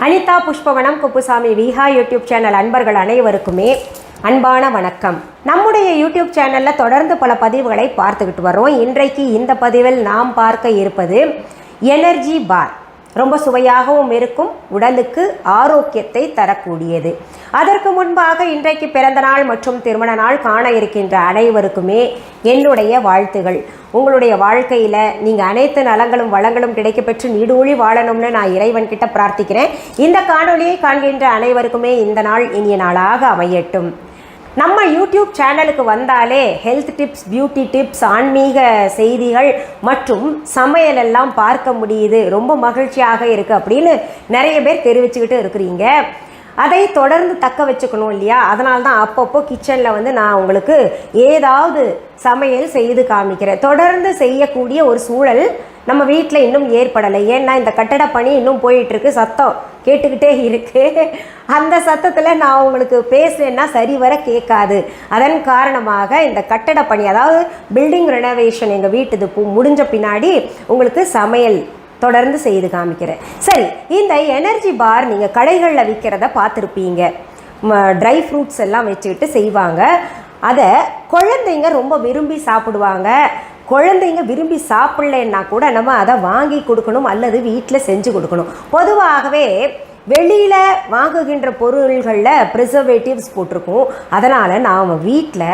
Anitha Pushpavanam Kuppusamy Viha YouTube channel அன்பர்கள் அனைவருக்குமே அன்பான வணக்கம். நம்முடைய யூடியூப் சேனலில் தொடர்ந்து பல பதிவுகளை பார்த்துக்கிட்டு வரோம். இன்றைக்கு இந்த பதிவில் நாம் பார்க்க இருப்பது எனர்ஜி பார். ரொம்ப சுவையாகவும் இருக்கும், உடலுக்கு ஆரோக்கியத்தை தரக்கூடியது. அதற்கு முன்பாக இன்றைக்கு பிறந்த நாள் மற்றும் திருமண நாள் காண இருக்கின்ற அனைவருக்குமே என்னுடைய வாழ்த்துகள். உங்களுடைய வாழ்க்கையில் நீங்கள் அனைத்து நலங்களும் வளங்களும் கிடைக்கப்பெற்று நீடூழி வாழணும்னு நான் இறைவன்கிட்ட பிரார்த்திக்கிறேன். இந்த காணொலியை காண்கின்ற அனைவருக்குமே இந்த நாள் இனிய நாளாக அமையட்டும். நம்ம யூடியூப் சேனலுக்கு வந்தாலே ஹெல்த் டிப்ஸ், பியூட்டி டிப்ஸ், ஆன்மீக செய்திகள் மற்றும் சமையலெல்லாம் பார்க்க முடியுது. ரொம்ப மகிழ்ச்சியாக இருக்குது அப்படின்னு நிறைய பேர் தெரிவிச்சுக்கிட்டு இருக்கிறீங்க. அதை தொடர்ந்து தக்க வச்சுக்கணும் இல்லையா? அதனால தான் அப்பப்போ கிச்சனில் நான் உங்களுக்கு ஏதாவது சமையல் செய்து காமிக்கிறேன். தொடர்ந்து செய்யக்கூடிய ஒரு சூழல் நம்ம வீட்டில் இன்னும் ஏற்படலை. ஏன்னா இந்த கட்டட பணி இன்னும் போயிட்டுருக்கு, சத்தம் கேட்டுக்கிட்டே இருக்குது. அந்த சத்தத்தில் நான் உங்களுக்கு பேசுகிறேன்னா சரிவர கேட்காது. அதன் காரணமாக இந்த கட்டட பணி, அதாவது பில்டிங் ரெனோவேஷன் எங்கள் வீட்டு முடிஞ்ச பின்னாடி உங்களுக்கு சமையல் தொடர்ந்து செய்து காமிக்கிறேன். சரி, இந்த எனர்ஜி பார் நீங்கள் கடைகளில் விற்கிறத பார்த்துருப்பீங்க. ட்ரை ஃப்ரூட்ஸ் எல்லாம் வச்சுக்கிட்டு செய்வாங்க. அதை குழந்தைங்க ரொம்ப விரும்பி சாப்பிடுவாங்க. குழந்தைங்க விரும்பி சாப்பிட்லன்னா கூட நம்ம அதை வாங்கி கொடுக்கணும் அல்லது வீட்டில் செஞ்சு கொடுக்கணும். பொதுவாகவே வெளியில் வாங்குகின்ற பொருள்களில் ப்ரிசர்வேட்டிவ்ஸ் போட்டிருக்கும். அதனால் நாம் வீட்டில்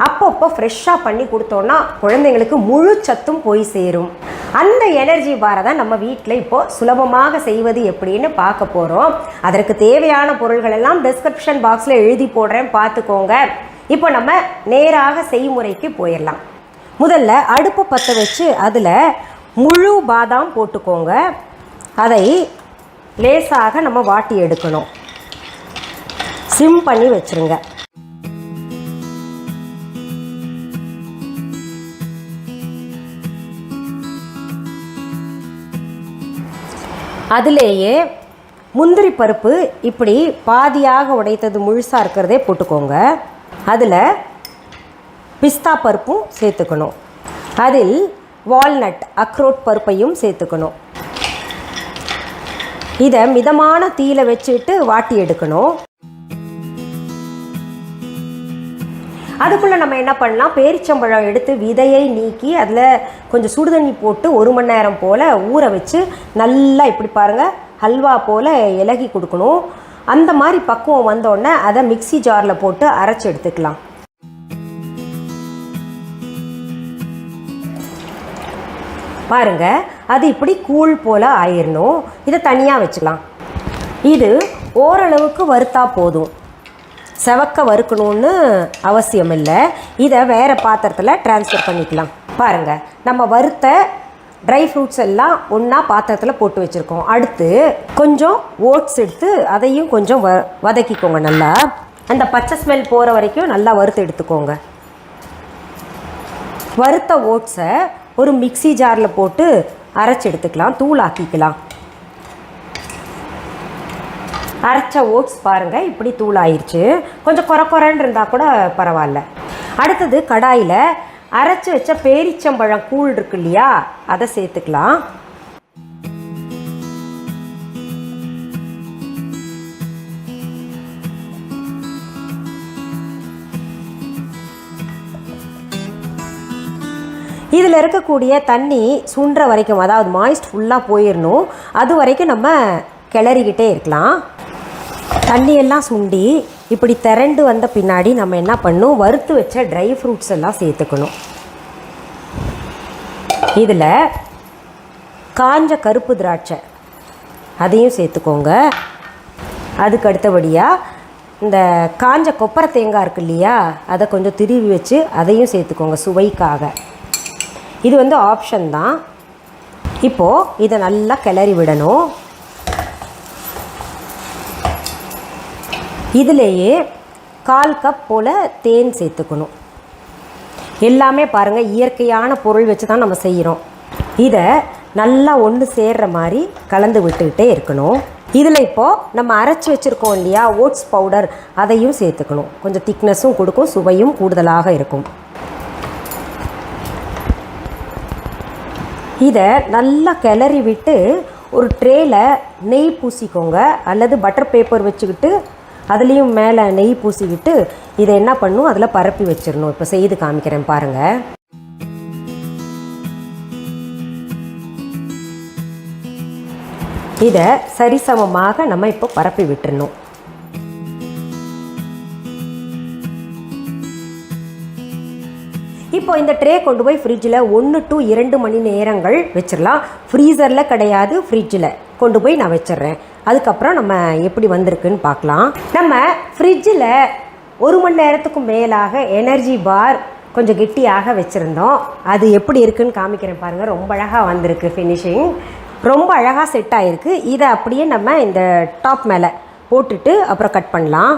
அப்பப்போ ஃப்ரெஷ்ஷாக பண்ணி கொடுத்தோன்னா குழந்தைங்களுக்கு முழு சத்தும் போய் சேரும். அந்த எனர்ஜி பாரை தான் நம்ம வீட்டில் இப்போது சுலபமாக செய்வது எப்படின்னு பார்க்க போகிறோம். அதற்கு தேவையான பொருள்கள் எல்லாம் டிஸ்கிரிப்ஷன் பாக்ஸில் எழுதி போடுறேன், பார்த்துக்கோங்க. இப்போ நம்ம நேராக செய்முறைக்கு போயிடலாம். முதல்ல அடுப்பு பற்ற வச்சு அதில் முழு பாதாம் போட்டுக்கோங்க. அதை லேசாக நம்ம வாட்டி எடுக்கணும். சிம் பண்ணி வச்சுருங்க. அதிலேயே முந்திரி பருப்பு இப்படி பாதியாக உடைத்தது முழுசாக இருக்கிறதே போட்டுக்கோங்க. அதில் பிஸ்தா பருப்பும் சேர்த்துக்கணும். அதில் வால்நட், அக்ரோட் பருப்பையும் சேர்த்துக்கணும். இதை மிதமான தீயில வச்சுட்டு வாட்டி எடுக்கணும். அதுக்குள்ளே நம்ம என்ன பண்ணலாம், பேரிச்சம்பழம் எடுத்து விதையை நீக்கி அதில் கொஞ்சம் சுடுதண்ணி போட்டு 1 மணி நேரம் போல் ஊற வச்சு நல்லா இப்படி பாருங்கள் ஹல்வா போல் இலகி கொடுக்கணும். அந்த மாதிரி பக்குவம் வந்தோடனே அதை மிக்சி ஜாரில் போட்டு அரைச்சி எடுத்துக்கலாம். பாருங்கள், அது இப்படி கூழ் போல் ஆயிடணும். இதை தனியாக வச்சுக்கலாம். இது ஓரளவுக்கு வறுத்தா போதும், செவக்க வறுக்கணும்னு அவசியம் இல்லை. இதை வேறு பாத்திரத்தில் ட்ரான்ஸ்ஃபர் பண்ணிக்கலாம். பாருங்கள், நம்ம வறுத்த ட்ரை ஃப்ரூட்ஸ் எல்லாம் ஒன்றா பாத்திரத்தில் போட்டு வச்சுருக்கோம். அடுத்து கொஞ்சம் ஓட்ஸ் எடுத்து அதையும் கொஞ்சம் வதக்கிக்கோங்க. நல்லா அந்த பச்சை ஸ்மெல் போகிற வரைக்கும் நல்லா வறுத்து எடுத்துக்கோங்க. வறுத்த ஓட்ஸை ஒரு மிக்சி ஜாரில் போட்டு அரைச்சி எடுத்துக்கலாம், தூள் ஆக்கிக்கலாம். அரைச்ச ஓட்ஸ் பாருங்கள் இப்படி தூள் ஆயிடுச்சு. கொஞ்சம் குறன்னு இருந்தால் கூட பரவாயில்ல. அடுத்தது கடாயில் அரைச்சி வச்ச பேரிச்சம்பழம் கூழ் இருக்கு இல்லையா, அதை சேர்த்துக்கலாம். இதில் இருக்கக்கூடிய தண்ணி சுண்டுற வரைக்கும், அதாவது மாய்ஸ்ட் ஃபுல்லாக போயிடணும், அது வரைக்கும் நம்ம கிளறிக்கிட்டே இருக்கலாம். தண்ணியெல்லாம் சுண்டி இப்படி திரண்டு வந்த பின்னாடி நம்ம என்ன பண்ணணும், வறுத்து வச்ச ட்ரை ஃப்ரூட்ஸ் எல்லாம் சேர்த்துக்கணும். இதில் காஞ்ச கருப்பு திராட்சை அதையும் சேர்த்துக்கோங்க. அதுக்கு அடுத்தபடியாக இந்த காஞ்ச கொப்பரை தேங்காய் இருக்கு இல்லையா, அதை கொஞ்சம் திருவி வச்சு அதையும் சேர்த்துக்கோங்க சுவைக்காக. இது ஆப்ஷன் தான். இப்போது இதை நல்லா கிளறி விடணும். இதிலேயே 1/4 கப் போல் தேன் சேர்த்துக்கணும். எல்லாமே பாருங்கள் இயற்கையான பொருள் வச்சு தான் நம்ம செய்கிறோம். இதை நல்லா ஒன்று சேர்கிற மாதிரி கலந்து விட்டுக்கிட்டே இருக்கணும். இதில் இப்போது நம்ம அரைச்சி வச்சுருக்கோம் இல்லையா ஓட்ஸ் பவுடர், அதையும் சேர்த்துக்கணும். கொஞ்சம் திக்னஸும் கொடுக்கும், சுவையும் கூடுதலாக இருக்கும். இதை நல்லா கிளறி விட்டு ஒரு ட்ரேயில் நெய் பூசிக்கோங்க, அல்லது பட்டர் பேப்பர் வச்சுக்கிட்டு அதுலேயும் மேலே நெய் பூசிக்கிட்டு இதை என்ன பண்ணணும், அதில் பரப்பி வச்சிடணும். இப்போ செய்து காமிக்கிறேன் பாருங்கள். இதை சரிசமமாக நம்ம இப்போ பரப்பி விட்டுறணும். இப்போ இந்த ட்ரே கொண்டு போய் ஃப்ரிட்ஜில் 1 to 2 மணி நேரங்கள் வச்சிடலாம். ஃப்ரீசரில் கிடையாது, ஃப்ரிட்ஜில் கொண்டு போய் நான் வச்சிட்றேன். அதுக்கப்புறம் நம்ம எப்படி வந்திருக்குன்னு பார்க்கலாம். நம்ம ஃப்ரிட்ஜில் 1 மணி நேரத்துக்கும் மேலாக எனர்ஜி பார் கொஞ்சம் கெட்டியாக வச்சுருந்தோம். அது எப்படி இருக்குன்னு காமிக்கிறேன் பாருங்கள். ரொம்ப அழகாக வந்திருக்கு, ஃபினிஷிங் ரொம்ப அழகாக செட் ஆகிருக்கு. இதை அப்படியே நம்ம இந்த டாப் மேலே போட்டுட்டு அப்புறம் கட் பண்ணலாம்.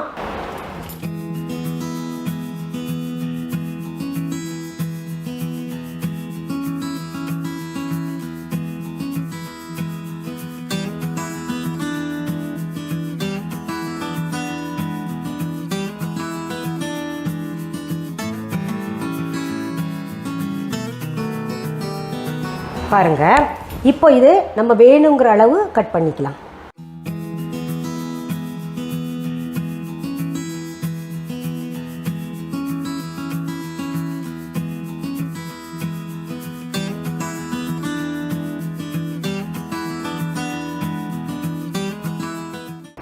பாருங்க, இப்போ இது நம்ம வேணுங்கிற அளவு கட் பண்ணிக்கலாம்.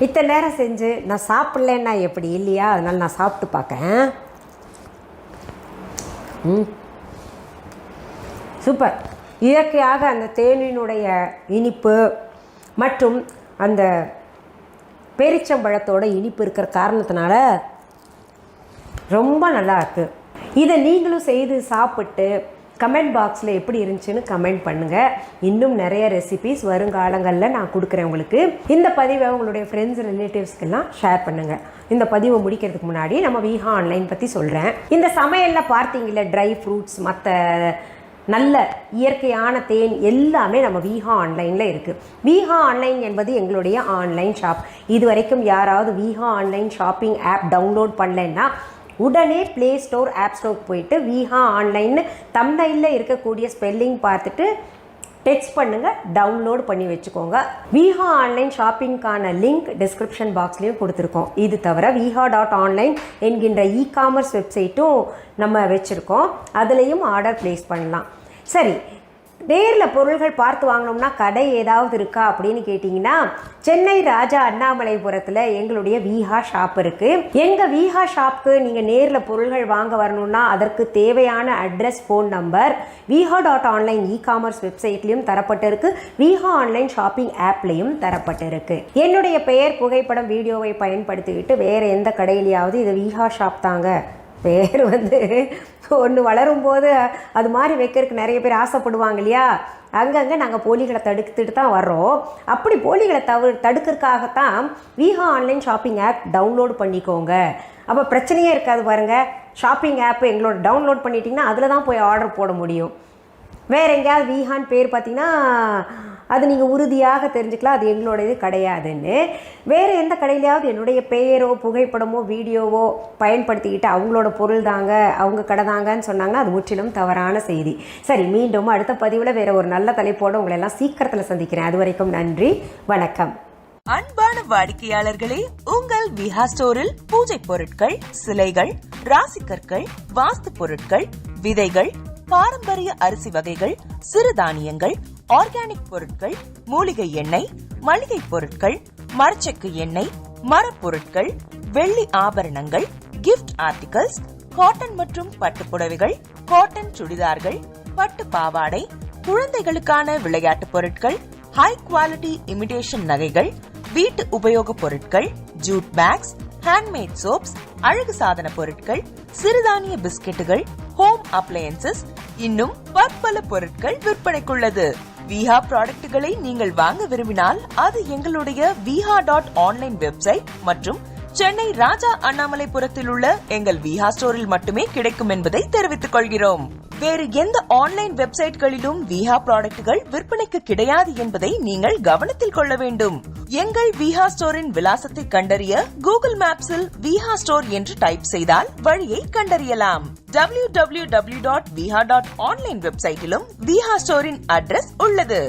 இத்தனை நேரம் செஞ்சு நான் சாப்பிட்லன்னா எப்படி இல்லையா, அதனால நான் சாப்பிட்டு பார்க்கேன். சூப்பர். இயற்கையாக அந்த தேனினுடைய இனிப்பு மற்றும் அந்த பேரிச்சம்பழத்தோட இனிப்பு இருக்கிற காரணத்தினால ரொம்ப நல்லா இருக்குது. இதை நீங்களும் செய்து சாப்பிட்டு கமெண்ட் பாக்ஸில் எப்படி இருந்துச்சுன்னு கமெண்ட் பண்ணுங்கள். இன்னும் நிறைய ரெசிபீஸ் வருங்காலங்களில் நான் கொடுக்குறேன் உங்களுக்கு. இந்த பதிவை உங்களுடைய ஃப்ரெண்ட்ஸ் ரிலேட்டிவ்ஸ்க்கெல்லாம் ஷேர் பண்ணுங்கள். இந்த பதிவை முடிக்கிறதுக்கு முன்னாடி நம்ம விஹா ஆன்லைன் பற்றி சொல்கிறேன். இந்த சமையலில் பார்த்தீங்களா, ட்ரை ஃப்ரூட்ஸ், மற்ற நல்ல இயற்கையான தேன் எல்லாமே நம்ம விஹா ஆன்லைனில் இருக்குது. விஹா ஆன்லைன் என்பது எங்களுடைய ஆன்லைன் ஷாப். இது வரைக்கும் யாராவது விஹா ஆன்லைன் ஷாப்பிங் ஆப் டவுன்லோட் பண்ணலைன்னா உடனே ப்ளே ஸ்டோர், ஆப் ஸ்டோர் போயிட்டு விஹா ஆன்லைன்னு தம்ப்நெயிலில் இருக்கக்கூடிய ஸ்பெல்லிங் பார்த்துட்டு டெக்ஸ்ட் பண்ணுங்கள், டவுன்லோட் பண்ணி வச்சுக்கோங்க. விஹா ஆன்லைன் ஷாப்பிங்கான லிங்க் டிஸ்கிரிப்ஷன் பாக்ஸ்லேயும் கொடுத்துருக்கோம். இது தவிர viha.online என்கின்ற இ-காமர்ஸ் வெப்சைட்டும் நம்ம வச்சுருக்கோம். அதுலேயும் ஆர்டர் ப்ளேஸ் பண்ணலாம். சரி, நேரில் பொருள்கள் பார்த்து வாங்கினோம்னா கடை ஏதாவது இருக்கா அப்படின்னு கேட்டிங்கன்னா, சென்னை ராஜா அண்ணாமலைபுரத்தில் எங்களுடைய விஹா ஷாப் இருக்குது. எங்கள் விஹா ஷாப்புக்கு நீங்கள் நேரில் பொருள்கள் வாங்க வரணும்னா அதற்கு தேவையான address, phone number viha.online e-commerce வெப்சைட்லேயும் தரப்பட்டிருக்கு. விஹா ஆன்லைன் ஷாப்பிங் ஆப்லேயும் தரப்பட்டிருக்கு. என்னுடைய பெயர், புகைப்படம், வீடியோவை பயன்படுத்திக்கிட்டு வேறு எந்த கடையிலையாவது இது விஹா ஷாப் தாங்க பேர் ஒன்று வளரும்போது அது மாதிரி வைக்கிறதுக்கு நிறைய பேர் ஆசைப்படுவாங்க இல்லையா, அங்கங்கே நாங்கள் போலிகளை தடுத்துட்டு தான் வர்றோம். அப்படி போலிகளை தடுக்கிறதுக்காகத்தான் Viha online shopping app download பண்ணிக்கோங்க. அப்போ பிரச்சனையே இருக்காது பாருங்கள். ஷாப்பிங் ஆப் எங்களோட டவுன்லோட் பண்ணிட்டீங்கன்னா அதில் தான் போய் ஆர்டர் போட முடியும். வேறு எங்கேயாவது விஹான் பேர் பார்த்திங்கன்னா அது நீங்கள் உறுதியாக தெரிஞ்சுக்கலாம் அது எங்களோட இது கிடையாதுன்னு. வேறு எந்த கடையிலையாவது என்னுடைய பெயரோ, புகைப்படமோ, வீடியோவோ பயன்படுத்திக்கிட்டு அவங்களோட பொருள் தாங்க, அவங்க கடை தாங்கன்னு சொன்னாங்கன்னா அது முற்றிலும் தவறான செய்தி. சரி, மீண்டும் அடுத்த பதிவில் வேறு ஒரு நல்ல தலைப்போடு உங்களை எல்லாம் சீக்கிரத்தில் சந்திக்கிறேன். அது வரைக்கும் நன்றி, வணக்கம். அன்பான வாடிக்கையாளர்களே, உங்கள் விஹா ஸ்டோரில் பூஜை பொருட்கள், சிலைகள், ராசிக்கற்கள், வாஸ்து பொருட்கள், விதைகள், பாரம்பரிய அரிசி வகைகள், சிறுதானியங்கள், ஆர்கானிக் பொருட்கள், மூலிகை எண்ணெய், மளிகை பொருட்கள், மரச்செக்கு எண்ணெய், மரப்பொருட்கள், வெள்ளி ஆபரணங்கள், கிஃப்ட் ஆர்டிகல்ஸ், காட்டன் மற்றும் பட்டு புடவைகள், காட்டன் சுடிதார்கள், பட்டு பாவாடை, குழந்தைகளுக்கான விளையாட்டு பொருட்கள், ஹை குவாலிட்டி இமிடேஷன் நகைகள், வீட்டு உபயோக பொருட்கள், ஜூட் பேக்ஸ், ஹேண்ட்மேட் சோப்ஸ், அழகு சாதன பொருட்கள், சிறுதானிய பிஸ்கெட்டுகள், ஹோம் அப்ளையன்சஸ், இன்னும் பற்பல பொருட்கள் விற்பனைக்குள்ளது. விஹா ப்ராடக்ட்களை நீங்கள் வாங்க விரும்பினால் அது எங்களுடைய viha.online வெப்சைட் மற்றும் சென்னை ராஜா அண்ணாமலைபுரத்தில் உள்ள எங்கள் விஹா ஸ்டோரில் மட்டுமே கிடைக்கும் என்பதை தெரிவித்துக் கொள்கிறோம். வேறு எந்த ஆன்லைன் வெப்சைட்களிலும் விஹா ப்ராடக்ட்கள் விற்பனைக்கு கிடையாது என்பதை நீங்கள் கவனத்தில் கொள்ள வேண்டும். எங்கள் விஹா ஸ்டோரின் விலாசத்தை கண்டறிய கூகுள் மேப்ஸில் விஹா ஸ்டோர் என்று டைப் செய்தால் வழியை கண்டறியலாம். www.viha.online வெப்சைட்டிலும் விஹா ஸ்டோரின் அட்ரஸ் உள்ளது.